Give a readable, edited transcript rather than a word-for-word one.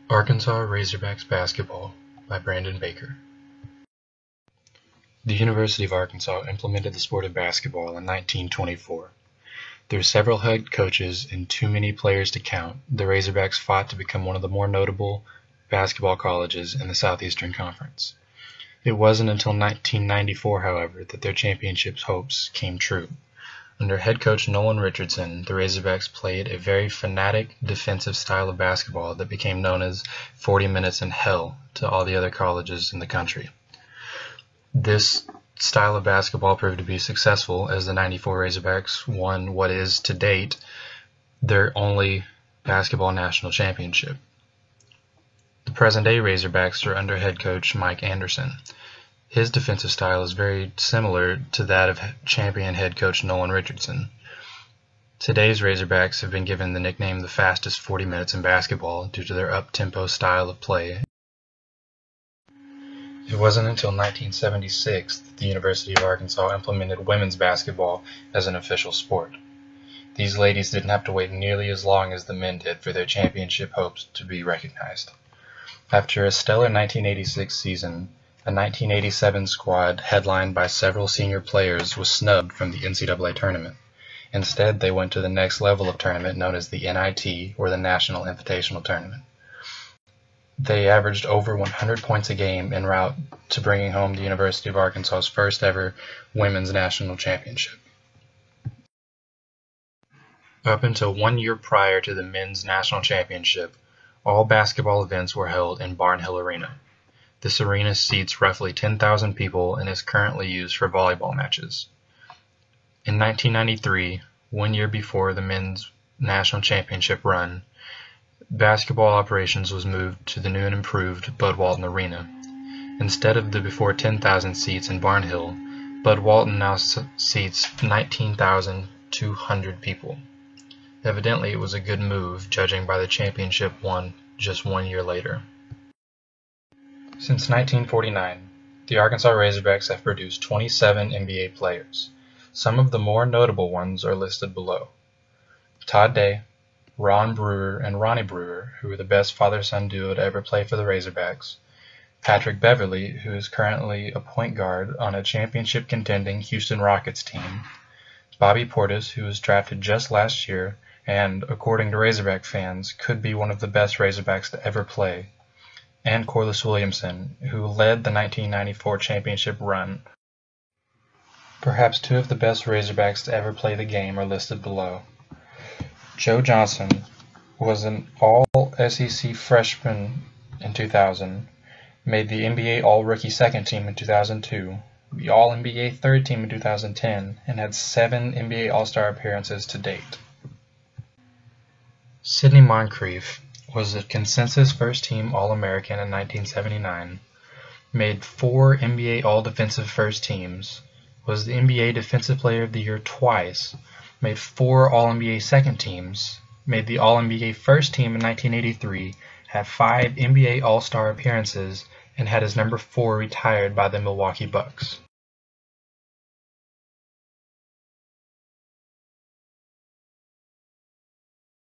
Arkansas Razorbacks Basketball by Brandon Baker. The University of Arkansas implemented the sport of basketball in 1924. Through several head coaches and too many players to count, the Razorbacks fought to become one of the more notable basketball colleges in the Southeastern Conference. It wasn't until 1994, however, that their championship hopes came true. Under head coach Nolan Richardson, the Razorbacks played a very fanatic defensive style of basketball that became known as 40 minutes in hell to all the other colleges in the country. This style of basketball proved to be successful as the 94 Razorbacks won what is, to date, their only basketball national championship. The present-day Razorbacks are under head coach Mike Anderson. His defensive style is very similar to that of champion head coach Nolan Richardson. Today's Razorbacks have been given the nickname the fastest 40 minutes in basketball due to their up-tempo style of play. It wasn't until 1976 that the University of Arkansas implemented women's basketball as an official sport. These ladies didn't have to wait nearly as long as the men did for their championship hopes to be recognized. After a stellar 1986 season, a 1987 squad headlined by several senior players was snubbed from the NCAA tournament. Instead, they went to the next level of tournament known as the NIT, or the National Invitational Tournament. They averaged over 100 points a game en route to bringing home the University of Arkansas's first ever women's national championship. Up until 1 year prior to the men's national championship, all basketball events were held in Barnhill Arena. This arena seats roughly 10,000 people and is currently used for volleyball matches. In 1993, 1 year before the men's national championship run, basketball operations was moved to the new and improved Bud Walton Arena. Instead of the before 10,000 seats in Barnhill, Bud Walton now seats 19,200 people. Evidently, it was a good move, judging by the championship won just 1 year later. Since 1949, the Arkansas Razorbacks have produced 27 NBA players. Some of the more notable ones are listed below. Todd Day, Ron Brewer, and Ronnie Brewer, who are the best father-son duo to ever play for the Razorbacks. Patrick Beverly, who is currently a point guard on a championship-contending Houston Rockets team. Bobby Portis, who was drafted just last year and, according to Razorback fans, could be one of the best Razorbacks to ever play. And Corliss Williamson, who led the 1994 championship run. Perhaps two of the best Razorbacks to ever play the game are listed below. Joe Johnson was an All-SEC freshman in 2000, made the NBA All-Rookie second team in 2002, the All-NBA third team in 2010, and had 7 NBA All-Star appearances to date. Sidney Moncrief was a consensus first-team All-American in 1979, made 4 NBA All-Defensive first teams, was the NBA Defensive Player of the Year twice, made 4 All-NBA second teams, made the All-NBA first team in 1983, had 5 NBA All-Star appearances, and had his number 4 retired by the Milwaukee Bucks.